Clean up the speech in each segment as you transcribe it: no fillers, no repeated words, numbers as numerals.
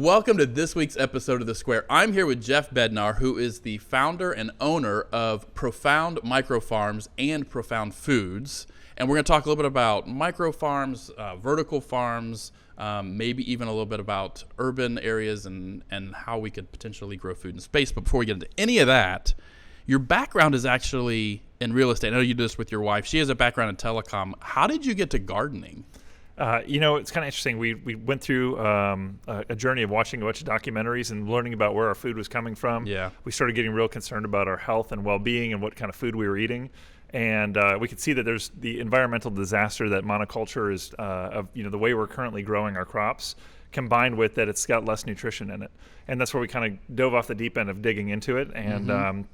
Welcome to this week's episode of The Square. I'm here with Jeff Bednar, who is the founder and owner of Profound Microfarms and Profound Foods. And we're going to talk a little bit about microfarms, vertical farms, maybe even a little bit about urban areas and how we could potentially grow food in space. But before we get into any of that, your background is actually in real estate. I know you do this with your wife. She has a background in telecom. How did you get to gardening? It's kind of interesting. We went through a journey of watching a bunch of documentaries and learning about where our food was coming from. Yeah. We started getting real concerned about our health and well-being and what kind of food we were eating. And we could see that there's the environmental disaster that monoculture is, the way we're currently growing our crops, combined with that it's got less nutrition in it. And that's where we kind of dove off the deep end of digging into it. And, I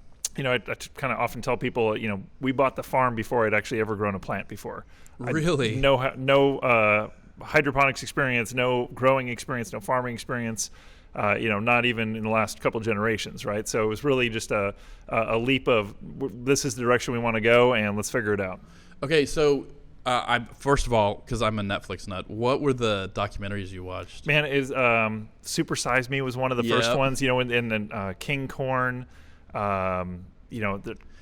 kind of often tell people, we bought the farm before I'd actually ever grown a plant before. Really? No hydroponics experience, no growing experience, no farming experience, not even in the last couple generations, right? So it was really just a leap of this is the direction we want to go and let's figure it out. Okay, so first of all, because I'm a Netflix nut, what were the documentaries you watched? Man, Super Size Me was one of the first ones, and then King Corn,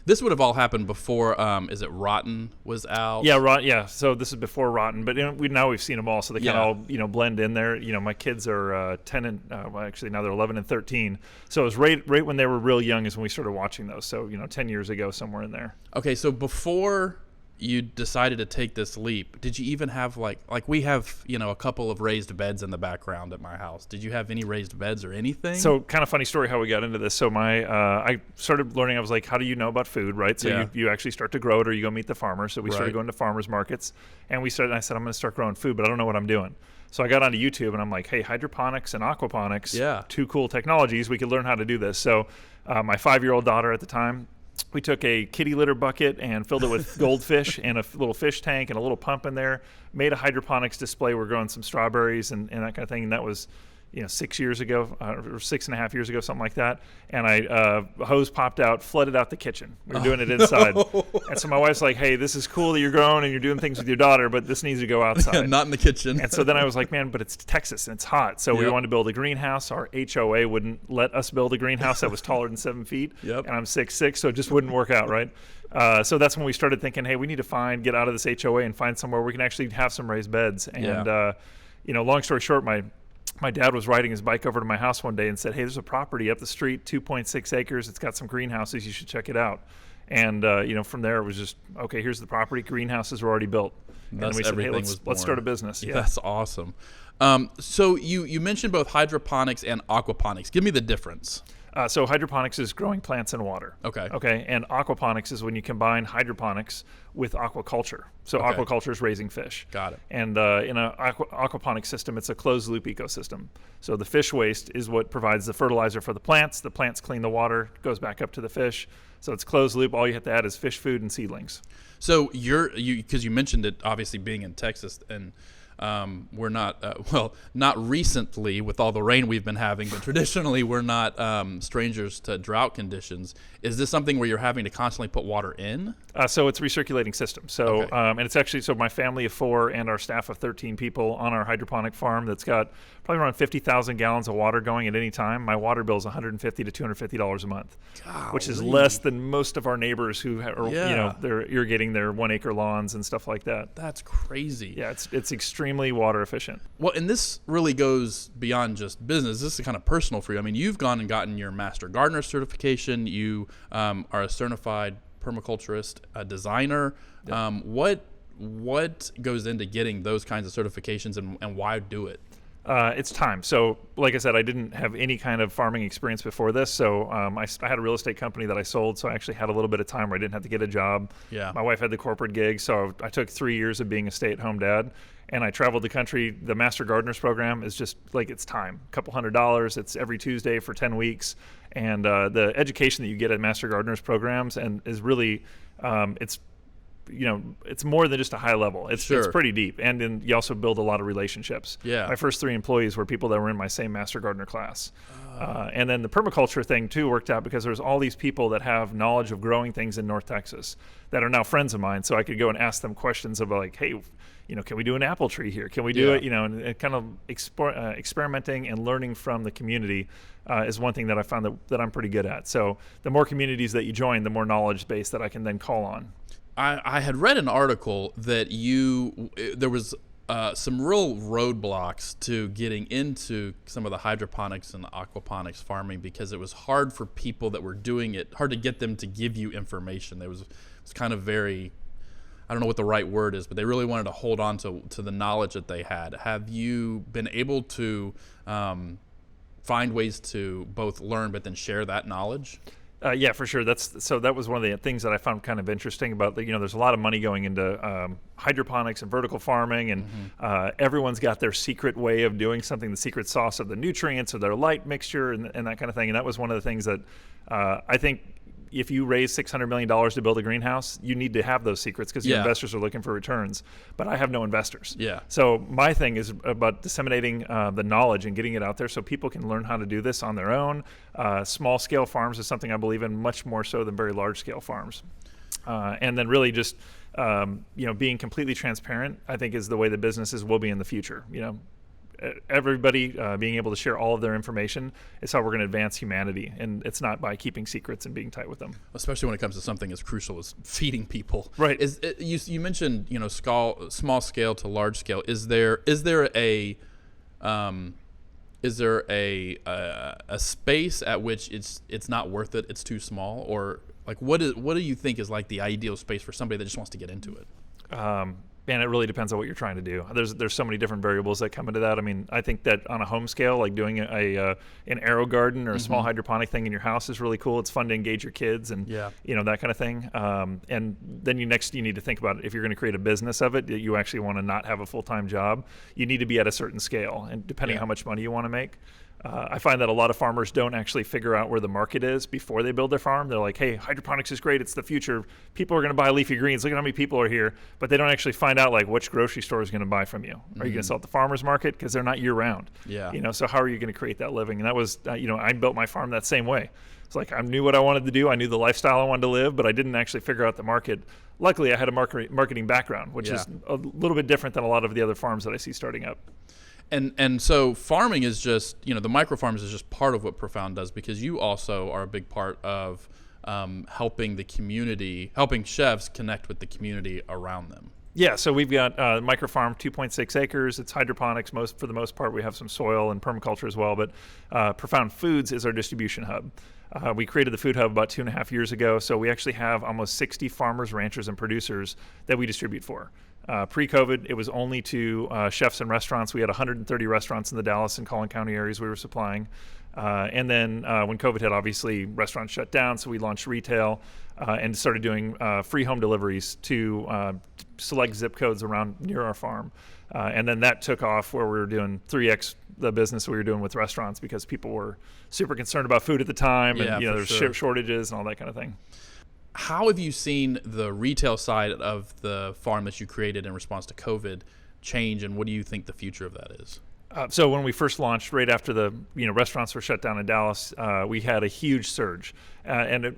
This would have all happened before, is it Rotten was out? Yeah. So this is before Rotten, but we've seen them all, so they kind of all blend in there. My kids are 10 and actually now they're 11 and 13. So it was right when they were real young is when we started watching those. So 10 years ago, somewhere in there. Okay, so before you decided to take this leap, did you even have like we have a couple of raised beds in the background at my house? Did you have any raised beds or anything? So kind of funny story how we got into this. So I started learning. I was like, how do you know about food, right? So you actually start to grow it, or you go meet the farmer. So we started going to farmers markets, and I said I'm going to start growing food, but I don't know what I'm doing. So I got onto YouTube and I'm like, hey, hydroponics and aquaponics, two cool technologies. We could learn how to do this. So my 5-year-old daughter at the time, we took a kitty litter bucket and filled it with goldfish and a little fish tank and a little pump in there, made a hydroponics display. We're growing some strawberries and that kind of thing. And that was, 6 years ago, or 6.5 years ago, something like that. And a hose popped out, flooded out the kitchen. We were doing it inside. No. And so my wife's like, hey, this is cool that you're growing and you're doing things with your daughter, but this needs to go outside. Not in the kitchen. And so then I was like, man, but it's Texas and it's hot. So we wanted to build a greenhouse. Our HOA wouldn't let us build a greenhouse that was taller than 7 feet. And I'm 6'6", so it just wouldn't work out, right? So that's when we started thinking, hey, we need to get out of this HOA and find somewhere we can actually have some raised beds. And, long story short, my dad was riding his bike over to my house one day and said, hey, there's a property up the street, 2.6 acres. It's got some greenhouses. You should check it out. And, from there, it was just, okay, here's the property. Greenhouses were already built. And we said, hey, let's start a business. Yeah. That's awesome. So you mentioned both hydroponics and aquaponics. Give me the difference. So hydroponics is growing plants in water. Okay. And aquaponics is when you combine hydroponics with aquaculture. So aquaculture is raising fish. Got it. And in an aquaponic system, it's a closed loop ecosystem. So the fish waste is what provides the fertilizer for the plants. The plants clean the water, goes back up to the fish. So it's closed loop. All you have to add is fish food and seedlings. So because you mentioned it, obviously being in Texas, and we're not, not recently with all the rain we've been having, but traditionally we're not strangers to drought conditions. Is this something where you're having to constantly put water in? So it's a recirculating system. So and it's actually, so my family of 4 and our staff of 13 people on our hydroponic farm that's got probably around 50,000 gallons of water going at any time. My water bill is $150 to $250 a month, which is less than most of our neighbors who are, they're irrigating their 1 acre lawns and stuff like that. That's crazy. Yeah, it's extremely water efficient. Well, and this really goes beyond just business. This is kind of personal for you. I mean, you've gone and gotten your Master Gardener certification. You are a certified permaculturist, a designer. What goes into getting those kinds of certifications, and why do it? It's time. So like I said, I didn't have any kind of farming experience before this. So I had a real estate company that I sold. So I actually had a little bit of time where I didn't have to get a job. Yeah. My wife had the corporate gig. So I took 3 years of being a stay-at-home dad, and I traveled the country. The Master Gardeners program is just like, it's time, $200. It's every Tuesday for 10 weeks. And the education that you get at Master Gardeners programs and is really, it's more than just a high level. It's pretty deep. And then you also build a lot of relationships. Yeah. My first 3 employees were people that were in my same Master Gardener class. And then the permaculture thing too worked out because there's all these people that have knowledge of growing things in North Texas that are now friends of mine. So I could go and ask them questions about like, hey, can we do an apple tree here? Can we do it? And kind of experimenting and learning from the community is one thing that I found that I'm pretty good at. So the more communities that you join, the more knowledge base that I can then call on. I had read an article that there was some real roadblocks to getting into some of the hydroponics and aquaponics farming because it was hard for people that were doing it, hard to get them to give you information. It was kind of very, I don't know what the right word is, but they really wanted to hold on to the knowledge that they had. Have you been able to find ways to both learn but then share that knowledge? Yeah, for sure. That was one of the things that I found kind of interesting about, there's a lot of money going into hydroponics and vertical farming, and everyone's got their secret way of doing something, the secret sauce of the nutrients or their light mixture and that kind of thing. And that was one of the things that I think if you raise $600 million to build a greenhouse, you need to have those secrets because your investors are looking for returns. But I have no investors. Yeah. So my thing is about disseminating the knowledge and getting it out there so people can learn how to do this on their own. Small scale farms is something I believe in much more so than very large scale farms. And then really just being completely transparent, I think, is the way the businesses will be in the future. Everybody being able to share all of their information is how we're going to advance humanity, and it's not by keeping secrets and being tight with them. Especially when it comes to something as crucial as feeding people. Right. You mentioned small scale to large scale. Is there a space at which it's not worth it? It's too small, or like what do you think is like the ideal space for somebody that just wants to get into it? And it really depends on what you're trying to do. There's so many different variables that come into that. I mean, I think that on a home scale, like doing an arrow garden or a small hydroponic thing in your house is really cool. It's fun to engage your kids and that kind of thing. And then you need to think about if you're going to create a business of it, that you actually want to not have a full-time job. You need to be at a certain scale, and depending on how much money you want to make. I find that a lot of farmers don't actually figure out where the market is before they build their farm. They're like, hey, hydroponics is great. It's the future. People are going to buy leafy greens. Look at how many people are here. But they don't actually find out like which grocery store is going to buy from you. Are you going to sell at the farmer's market? Because they're not year round. Yeah. So how are you going to create that living? And that was, I built my farm that same way. It's like I knew what I wanted to do. I knew the lifestyle I wanted to live, but I didn't actually figure out the market. Luckily, I had a marketing background, which is a little bit different than a lot of the other farms that I see starting up. And so farming is just, the microfarms is just part of what Profound does, because you also are a big part of helping the community, helping chefs connect with the community around them. Yeah, so we've got Microfarm, 2.6 acres. It's hydroponics for the most part. We have some soil and permaculture as well, but Profound Foods is our distribution hub. We created the food hub about 2.5 years ago, so we actually have almost 60 farmers, ranchers, and producers that we distribute for. Pre-COVID, it was only to chefs and restaurants. We had 130 restaurants in the Dallas and Collin County areas we were supplying. And then when COVID hit, obviously, restaurants shut down, so we launched retail and started doing free home deliveries to select zip codes around near our farm. And then that took off where we were doing 3x the business we were doing with restaurants because people were super concerned about food at the time, and there's shortages and all that kind of thing. How have you seen the retail side of the farm that you created in response to COVID change, and what do you think the future of that is? So when we first launched, right after the restaurants were shut down in Dallas, we had a huge surge, and it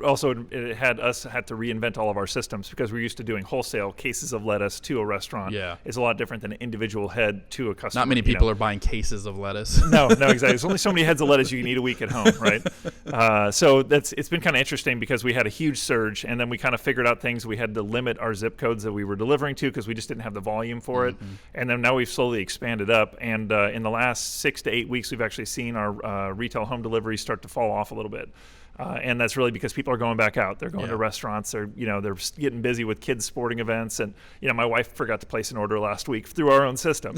had to reinvent all of our systems because we're used to doing wholesale cases of lettuce to a restaurant. Yeah, it's a lot different than an individual head to a customer. Not many people are buying cases of lettuce. No, exactly. There's only so many heads of lettuce you can eat a week at home, right? So it's been kind of interesting because we had a huge surge, and then we kind of figured out things. We had to limit our zip codes that we were delivering to because we just didn't have the volume for it, and then now we've slowly expanded up, and in the last 6 to 8 weeks, we've actually seen our retail home deliveries start to fall off a little bit. And that's really because people are going back out. They're going to restaurants. They're getting busy with kids' sporting events. And, my wife forgot to place an order last week through our own system,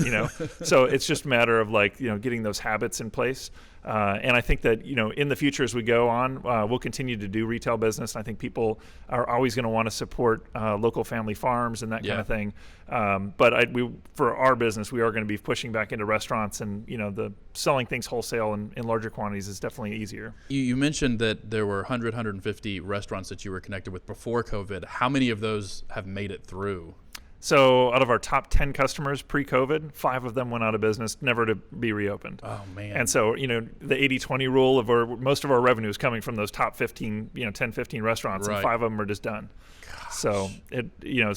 So it's just a matter of getting those habits in place. And I think that, in the future as we go on, we'll continue to do retail business. And I think people are always going to want to support local family farms and that kind of thing. But for our business, we are going to be pushing back into restaurants, and, the selling things wholesale in larger quantities is definitely easier. You mentioned that there were 150 restaurants that you were connected with before COVID. How many of those have made it through? So out of our top 10 customers pre-COVID, 5 of them went out of business, never to be reopened. Oh, man. And so, the 80-20 rule of most of our revenue is coming from those top 15, 10, 15 restaurants, and 5 of them are just done. So it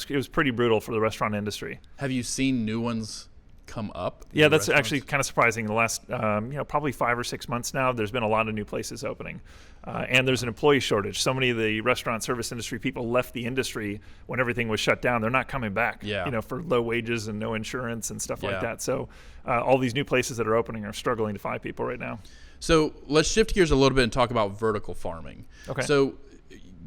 was pretty brutal for the restaurant industry. Have you seen new ones come up? Yeah, that's actually kind of surprising. In the last probably 5 or 6 months now, there's been a lot of new places opening, and there's an employee shortage. So many of the restaurant service industry people left the industry when everything was shut down. They're not coming back. For low wages and no insurance and stuff like that. So all these new places that are opening are struggling to find people right now. So let's shift gears a little bit and talk about vertical farming. Okay. So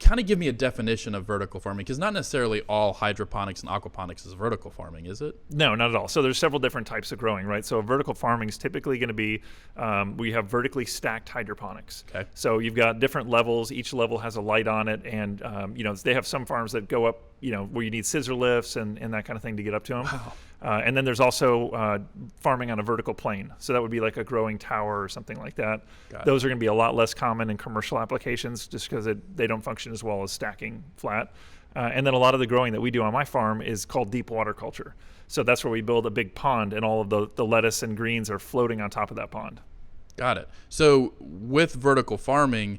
kind of give me a definition of vertical farming, because not necessarily all hydroponics and aquaponics is vertical farming, is it? No, not at all. So there's several different types of growing, right? So vertical farming is typically going to be, we have vertically stacked hydroponics. Okay. So you've got different levels. Each level has a light on it, and they have some farms that go up, where you need scissor lifts and that kind of thing to get up to them. Wow. And then there's also farming on a vertical plane. So that would be like a growing tower or something like that. Those are going to be a lot less common in commercial applications just because they don't function as well as stacking flat. And then a lot of the growing that we do on my farm is called deep water culture. So that's where we build a big pond and all of the lettuce and greens are floating on top of that pond. Got it. So with vertical farming,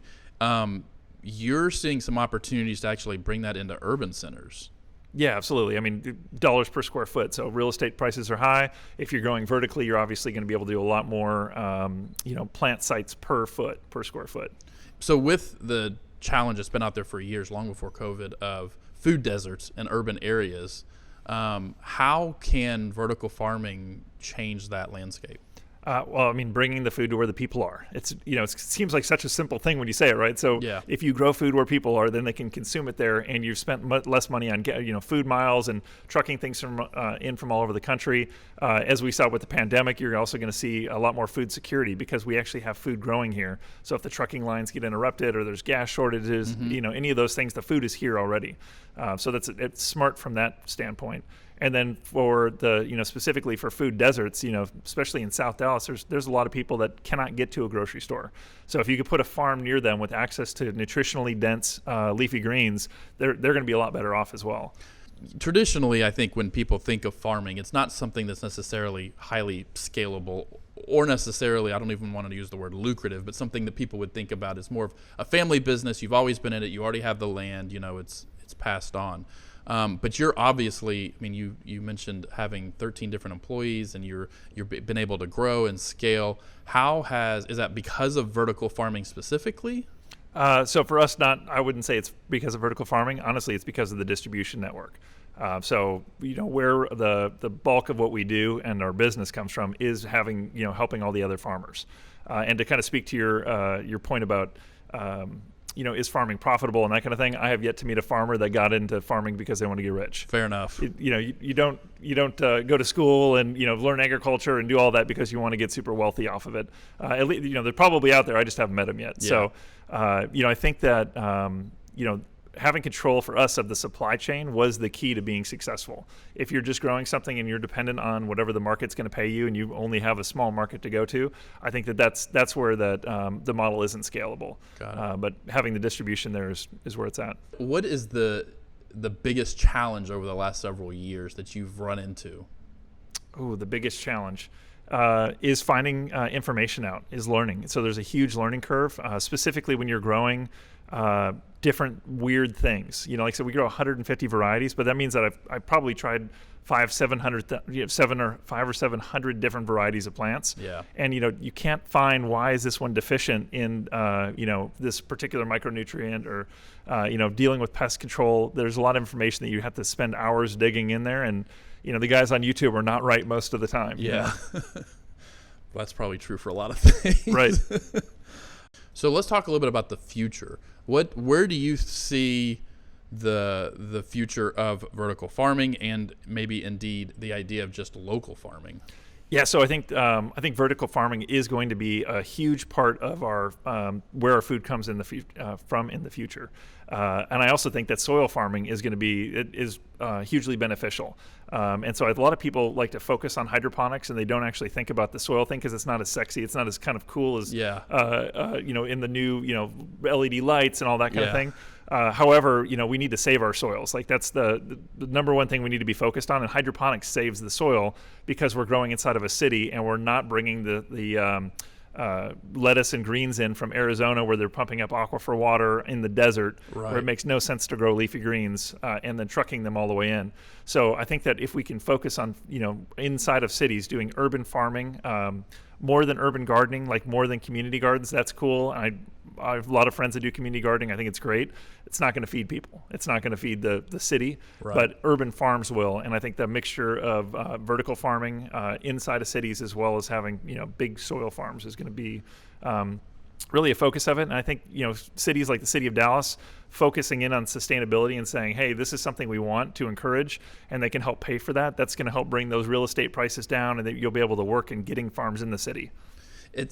you're seeing some opportunities to actually bring that into urban centers. Yeah, absolutely. I mean, dollars per square foot. So real estate prices are high. If you're growing vertically, you're obviously going to be able to do a lot more, plant sites per square foot. So with the challenge that's been out there for years, long before COVID, of food deserts in urban areas, how can vertical farming change that landscape? Bringing the food to where the people are. It seems like such a simple thing when you say it, right? So if you grow food where people are, then they can consume it there, and you've spent less money on food miles and trucking things from all over the country. As we saw with the pandemic, you're also going to see a lot more food security because we actually have food growing here. So if the trucking lines get interrupted or there's gas shortages, any of those things, the food is here already. So it's smart from that standpoint. And then for specifically for food deserts, especially in South Dallas, there's a lot of people that cannot get to a grocery store. So if you could put a farm near them with access to nutritionally dense leafy greens, they're going to be a lot better off as well. Traditionally, I think when people think of farming, it's not something that's necessarily highly scalable or necessarily, I don't even want to use the word lucrative, but something that people would think about as more of a family business. You've always been in it. You already have the land. It's passed on. But you're obviously, you mentioned having 13 different employees and you've been able to grow and scale. Is that because of vertical farming specifically? So for us, I wouldn't say it's because of vertical farming. Honestly, it's because of the distribution network. So where the bulk of what we do and our business comes from is helping all the other farmers. And to kind of speak to your point about is farming profitable and that kind of thing, I have yet to meet a farmer that got into farming because they want to get rich. Fair enough. You don't go to school and learn agriculture and do all that because you want to get super wealthy off of it. At least, they're probably out there. I just haven't met them yet. Yeah. So I think that having control for us of the supply chain was the key to being successful. If you're just growing something and you're dependent on whatever the market's going to pay you and you only have a small market to go to, I think that's where the model isn't scalable. Got it. But having the distribution there is where it's at. What is the biggest challenge over the last several years that you've run into? Oh, the biggest challenge is finding information out, is learning. So there's a huge learning curve, specifically when you're growing different weird things. Like I said, we grow 150 varieties, but that means that I've probably tried 500 or 700 different varieties of plants. Yeah. And you can't find why is this one deficient in this particular micronutrient or dealing with pest control. There's a lot of information that you have to spend hours digging in there, and the guys on YouTube are not right most of the time. Yeah. Well, that's probably true for a lot of things. Right. So let's talk a little bit about the future. Where do you see the future of vertical farming and maybe indeed the idea of just local farming? Yeah, so I think vertical farming is going to be a huge part of our where our food comes in from in the future, and I also think that soil farming is going to be hugely beneficial. And so a lot of people like to focus on hydroponics and they don't actually think about the soil thing because it's not as sexy, it's not as kind of cool as in the new LED lights and all that kind of thing. However, we need to save our soils. Like that's the number one thing we need to be focused on. And hydroponics saves the soil because we're growing inside of a city and we're not bringing the lettuce and greens in from Arizona, where they're pumping up aquifer water in the desert, where it makes no sense to grow leafy greens, and then trucking them all the way in. So I think that if we can focus on, inside of cities doing urban farming, more than urban gardening, like more than community gardens, that's cool. I have a lot of friends that do community gardening. I think it's great. It's not going to feed people. It's not going to feed the city, but urban farms will. And I think the mixture of vertical farming inside of cities, as well as having big soil farms, is going to be really a focus of it. And I think cities like the city of Dallas focusing in on sustainability and saying, hey, this is something we want to encourage, and they can help pay for that. That's going to help bring those real estate prices down, and that you'll be able to work in getting farms in the city.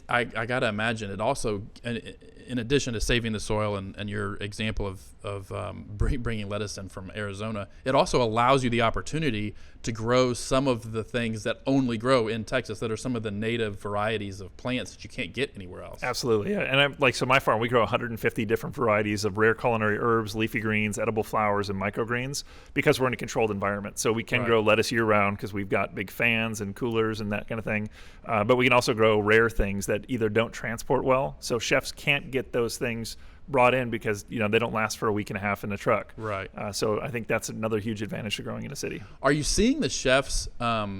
I got to imagine it also, in addition to saving the soil and your example of bringing lettuce in from Arizona, it also allows you the opportunity to grow some of the things that only grow in Texas, that are some of the native varieties of plants that you can't get anywhere else. Absolutely, yeah. And so my farm, we grow 150 different varieties of rare culinary herbs, leafy greens, edible flowers, and microgreens, because we're in a controlled environment. So we can grow lettuce year-round because we've got big fans and coolers and that kind of thing. But we can also grow rare things that either don't transport well, so chefs can't get those things brought in because they don't last for a week and a half in the truck. Right. So I think that's another huge advantage to growing in a city. Are you seeing the chefs, ask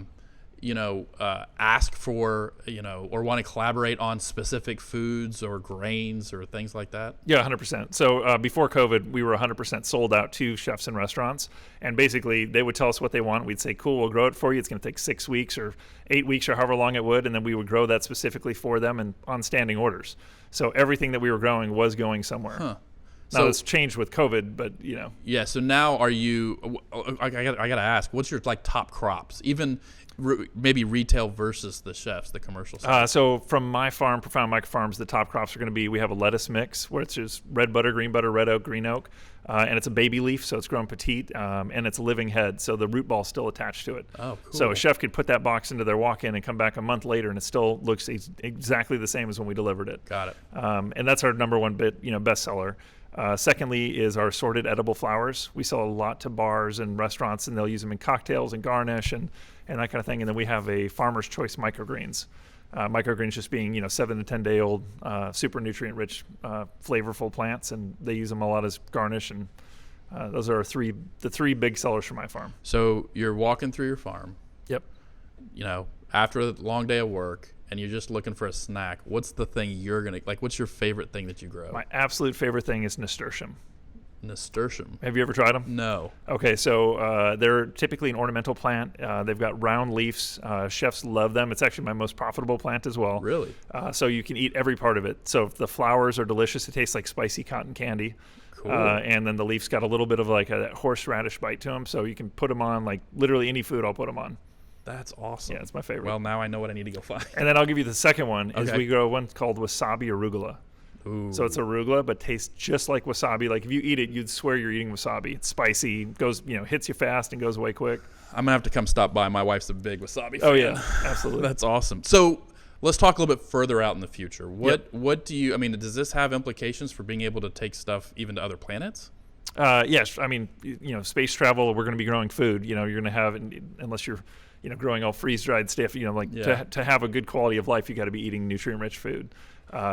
for, or want to collaborate on specific foods or grains or things like that? Yeah, 100%. So before COVID, we were 100% sold out to chefs and restaurants. And basically, they would tell us what they want. We'd say, cool, we'll grow it for you. It's going to take 6 weeks or 8 weeks or however long it would. And then we would grow that specifically for them and on standing orders. So everything that we were growing was going somewhere. Huh. Now, it's changed with COVID, but, Yeah, so now are you, I got to ask, what's your, top crops? Even maybe retail versus the chefs, the commercial side? So from my farm, Profound Microfarms, the top crops are going to be, we have a lettuce mix, which is red butter, red oak, green oak. And it's a baby leaf, so it's grown petite, and it's a living head, so the root ball's still attached to it. Oh, cool. So a chef could put that box into their walk-in and come back a month later, and it still looks exactly the same as when we delivered it. Got it. And that's our number one bestseller. Secondly is our assorted edible flowers. We sell a lot to bars and restaurants, and they'll use them in cocktails and garnish and that kind of thing. And then we have a farmer's choice microgreens. Microgreens just being 7 to 10 day old, super nutrient rich, flavorful plants, and they use them a lot as garnish. And those are the three big sellers for my farm. So you're walking through your farm. Yep. After a long day of work, and you're just looking for a snack, what's the thing you're gonna what's your favorite thing that you grow? My absolute favorite thing is nasturtium. Nasturtium. Have you ever tried them? No. Okay, so they're typically an ornamental plant. They've got round leaves. Chefs love them. It's actually my most profitable plant as well. Really? So you can eat every part of it. So if the flowers are delicious, it tastes like spicy cotton candy. Cool. And then the leaf's got a little bit of that horseradish bite to them. So you can put them on literally any food. I'll put them on. That's awesome. Yeah, it's my favorite. Well, now I know what I need to go find. And then I'll give you the second one. Is Okay. we grow one called wasabi arugula. Ooh. So it's arugula, but tastes just like wasabi. Like if you eat it, you'd swear you're eating wasabi. It's spicy, goes, hits you fast and goes away quick. I'm gonna have to come stop by. My wife's a big wasabi fan. Oh yeah, absolutely. That's awesome. So let's talk a little bit further out in the future. What do you? Does this have implications for being able to take stuff even to other planets? Yes. Space travel. We're going to be growing food. You're going to have, unless you're, growing all freeze dried stuff. To have a good quality of life, you got to be eating nutrient rich food.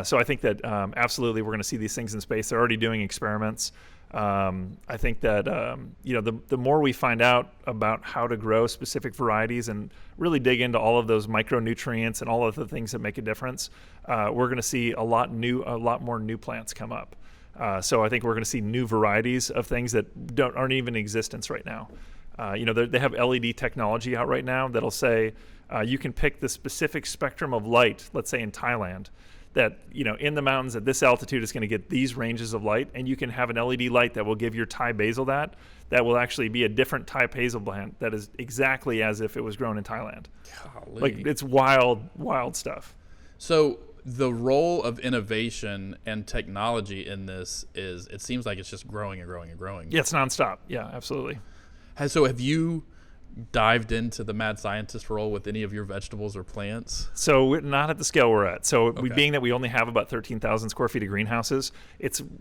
So I think that absolutely we're going to see these things in space. They're already doing experiments. I think that the more we find out about how to grow specific varieties and really dig into all of those micronutrients and all of the things that make a difference, we're going to see a lot more new plants come up. So I think we're going to see new varieties of things that aren't even in existence right now. They have LED technology out right now that'll say you can pick the specific spectrum of light, let's say in Thailand, that in the mountains at this altitude is going to get these ranges of light, and you can have an LED light that will give your Thai basil that will actually be a different Thai basil plant that is exactly as if it was grown in Thailand. Golly. It's wild stuff. So the role of innovation and technology in this it seems like it's just growing and growing and growing. Yeah, it's nonstop. Yeah, absolutely. So have you dived into the mad scientist role with any of your vegetables or plants? So we're not at the scale we're at. So Okay. being that we only have about 13,000 square feet of greenhouses,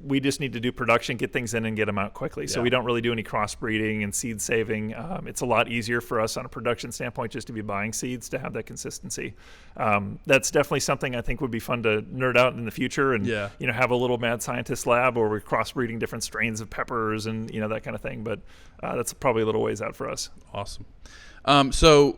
we just need to do production, get things in and get them out quickly. So Yeah. we don't really do any crossbreeding and seed saving. It's a lot easier for us on a production standpoint just to be buying seeds to have that consistency. That's definitely something I think would be fun to nerd out in the future and Yeah. have a little mad scientist lab where we're crossbreeding different strains of peppers and that kind of thing. But that's probably a little ways out for us. Awesome. So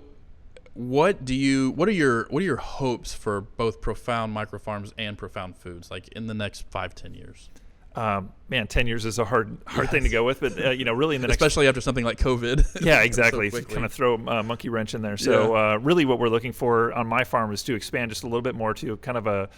what are your hopes for both Profound Microfarms and Profound Foods, like in the next 5-10 years? Man, 10 years is a hard thing to go with, but really in the next, especially after something like COVID. yeah, exactly. So kind of throw a monkey wrench in there. So really what we're looking for on my farm is to expand just a little bit more to kind of a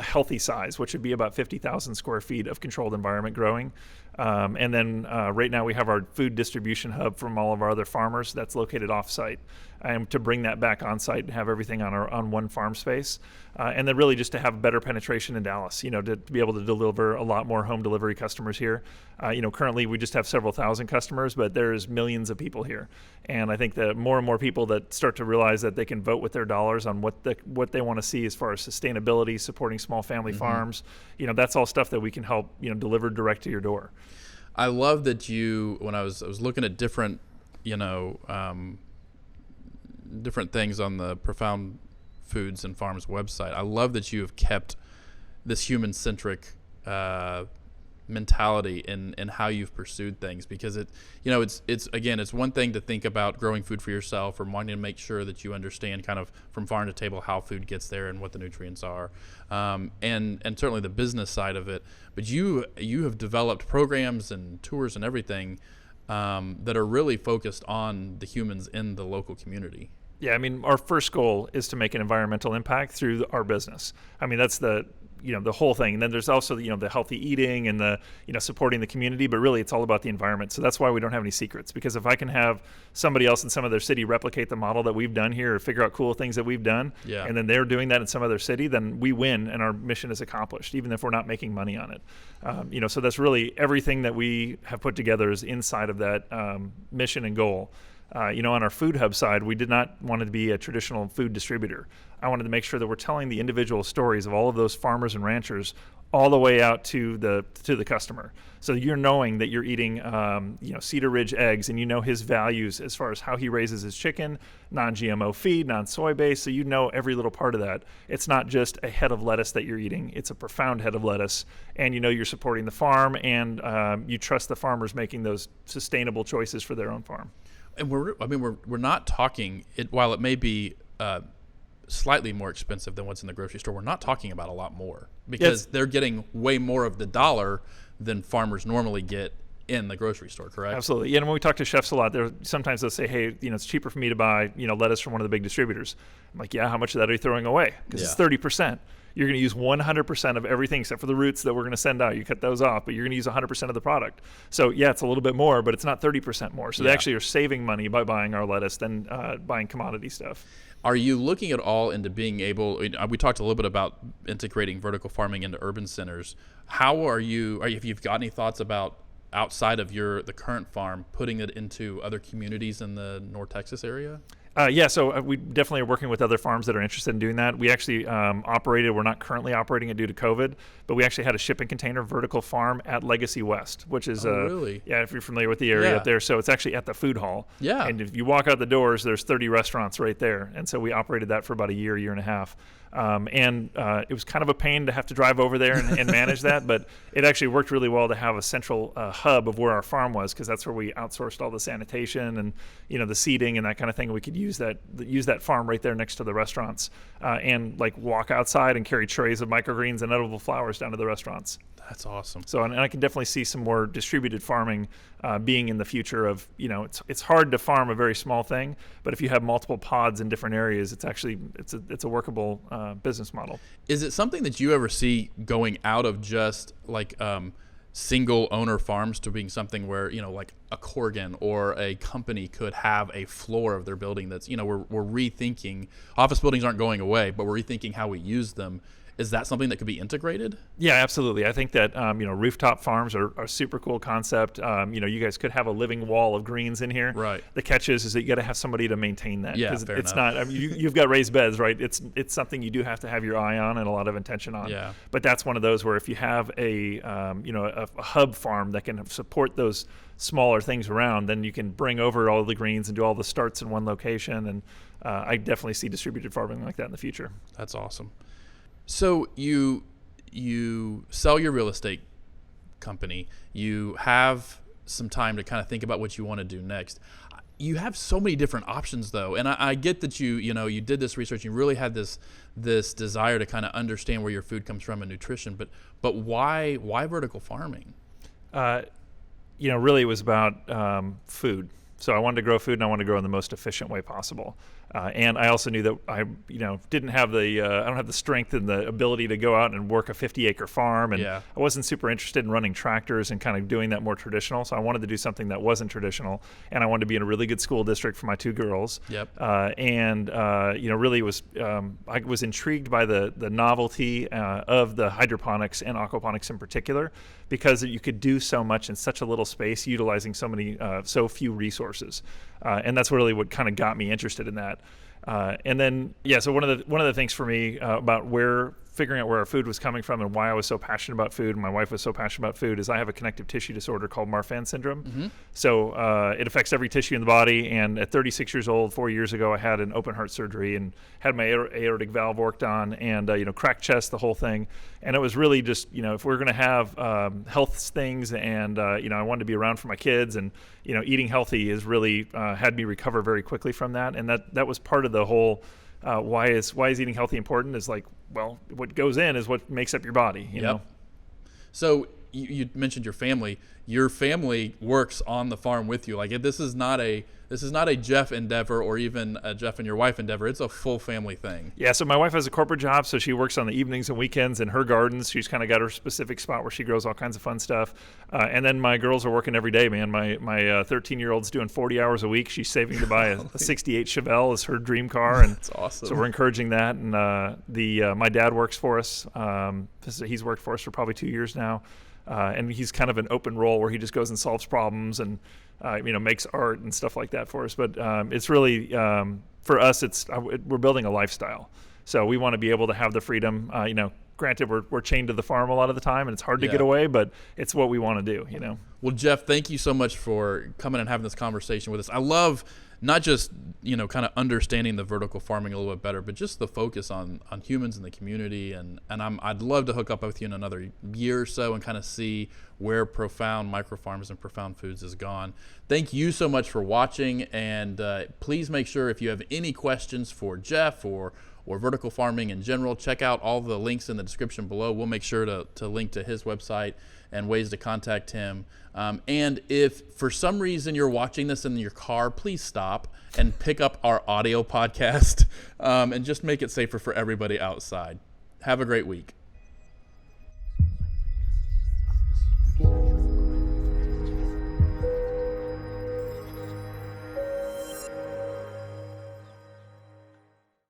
healthy size, which would be about 50,000 square feet of controlled environment growing. And then right now we have our food distribution hub from all of our other farmers that's located off-site. And to bring that back on-site and have everything on one farm space. And then really just to have better penetration in Dallas, to be able to deliver a lot more home delivery customers here. Currently we just have several thousand customers, but there's millions of people here. And I think that more and more people that start to realize that they can vote with their dollars on what they want to see as far as sustainability, supporting small family farms, that's all stuff that we can help, deliver direct to your door. I love that when I was looking at different, different things on the Profound Foods and Farms website. I love that you have kept this human-centric mentality in how you've pursued things, because it's one thing to think about growing food for yourself or wanting to make sure that you understand kind of from farm to table how food gets there and what the nutrients are, and certainly the business side of it. But you have developed programs and tours and everything that are really focused on the humans in the local community. Yeah, I mean, our first goal is to make an environmental impact through our business. I mean, that's the whole thing. And then there's also, the healthy eating and the, supporting the community, but really it's all about the environment. So that's why we don't have any secrets, because if I can have somebody else in some other city replicate the model that we've done here or figure out cool things that we've done, and then they're doing that in some other city, then we win and our mission is accomplished, even if we're not making money on it. So that's really everything that we have put together is inside of that mission and goal. On our food hub side, we did not want to be a traditional food distributor. I wanted to make sure that we're telling the individual stories of all of those farmers and ranchers all the way out to the customer. So you're knowing that you're eating, Cedar Ridge eggs, and his values as far as how he raises his chicken, non-GMO feed, non-soy based. So every little part of that. It's not just a head of lettuce that you're eating; it's a profound head of lettuce, and you're supporting the farm, and you trust the farmers making those sustainable choices for their own farm. And we're not talking it, while it may be slightly more expensive than what's in the grocery store. We're not talking about a lot more, because they're getting way more of the dollar than farmers normally get in the grocery store, correct? Absolutely. Yeah, and when we talk to chefs a lot, sometimes they'll say, hey, it's cheaper for me to buy, lettuce from one of the big distributors. I'm like, yeah, how much of that are you throwing away? Because it's 30%. You're going to use 100% of everything except for the roots that we're going to send out. You cut those off, but you're going to use 100% of the product. So yeah, it's a little bit more, but it's not 30% more. So they actually are saving money by buying our lettuce than buying commodity stuff. Are you looking at all into being able, we talked a little bit about integrating vertical farming into urban centers. How if you've got any thoughts about outside of the current farm, putting it into other communities in the North Texas area? So we definitely are working with other farms that are interested in doing that. We actually we're not currently operating it due to COVID, but we actually had a shipping container vertical farm at Legacy West, which is, really? Yeah, if you're familiar with the area up there. So it's actually at the food hall. Yeah. And if you walk out the doors, there's 30 restaurants right there. And so we operated that for about a year and a half. It was kind of a pain to have to drive over there and manage that, but it actually worked really well to have a central hub of where our farm was, because that's where we outsourced all the sanitation and the seating and that kind of thing. We could use that farm right there next to the restaurants, and walk outside and carry trays of microgreens and edible flowers down to the restaurants. That's awesome. So, and I can definitely see some more distributed farming being in the future of, it's hard to farm a very small thing, but if you have multiple pods in different areas, it's a workable business model. Is it something that you ever see going out of just single owner farms to being something where, like a Corgan or a company could have a floor of their building that's, we're rethinking, office buildings aren't going away, but we're rethinking how we use them. Is that something that could be integrated? Yeah, absolutely. I think that rooftop farms are a super cool concept. You guys could have a living wall of greens in here. Right. The catch is that you got to have somebody to maintain that. Yeah, because fair it's enough. not. I mean, you've got raised beds, right? It's something you do have to have your eye on and a lot of attention on. Yeah. But that's one of those where if you have a hub farm that can support those smaller things around, then you can bring over all the greens and do all the starts in one location. And I definitely see distributed farming like that in the future. That's awesome. So you sell your real estate company. You have some time to kind of think about what you want to do next. You have so many different options, though, and I get that you did this research. You really had this desire to kind of understand where your food comes from and nutrition. But why vertical farming? Really it was about food. So I wanted to grow food, and I wanted to grow in the most efficient way possible. And I also knew that I don't have the strength and the ability to go out and work a 50-acre farm, and I wasn't super interested in running tractors and kind of doing that more traditional. So I wanted to do something that wasn't traditional, and I wanted to be in a really good school district for my two girls. Yep. Really was I was intrigued by the novelty of the hydroponics and aquaponics in particular, because you could do so much in such a little space, utilizing so few resources, and that's really what kind of got me interested in that. So one of the things for me about figuring out where our food was coming from and why I was so passionate about food and my wife was so passionate about food is I have a connective tissue disorder called Marfan syndrome. Mm-hmm. So it affects every tissue in the body. And at 36 years old, 4 years ago, I had an open heart surgery and had my aortic valve worked on and, cracked chest, the whole thing. And it was really just, if we're going to have health things and, I wanted to be around for my kids and, eating healthy has really had me recover very quickly from that. And that was part of the whole why is eating healthy important is like, well, what goes in is what makes up your body, you know? So you mentioned your family. Your family works on the farm with you. Like this is not a Jeff endeavor or even a Jeff and your wife endeavor. It's a full family thing. Yeah. So my wife has a corporate job, so she works on the evenings and weekends in her gardens. She's kind of got her specific spot where she grows all kinds of fun stuff. And then my girls are working every day, man. My 13-year-old's doing 40 hours a week. She's saving to buy a 68 Chevelle as her dream car, and that's awesome. So we're encouraging that. And my dad works for us. He's worked for us for probably 2 years now. And he's kind of an open role where he just goes and solves problems and makes art and stuff like that for us. But it's really for us, we're building a lifestyle. So we want to be able to have the freedom. Granted, we're chained to the farm a lot of the time, and it's hard to get away, but it's what we want to do. Well, Jeff, thank you so much for coming and having this conversation with us. I love not just kind of understanding the vertical farming a little bit better, but just the focus on humans in the community, and I'd love to hook up with you in another year or so and kind of see where Profound Microfarms and Profound Foods has gone. Thank you so much for watching, and please make sure if you have any questions for Jeff or vertical farming in general, check out all the links in the description below. We'll make sure to link to his website and ways to contact him. And if for some reason you're watching this in your car, please stop and pick up our audio podcast and just make it safer for everybody outside. Have a great week.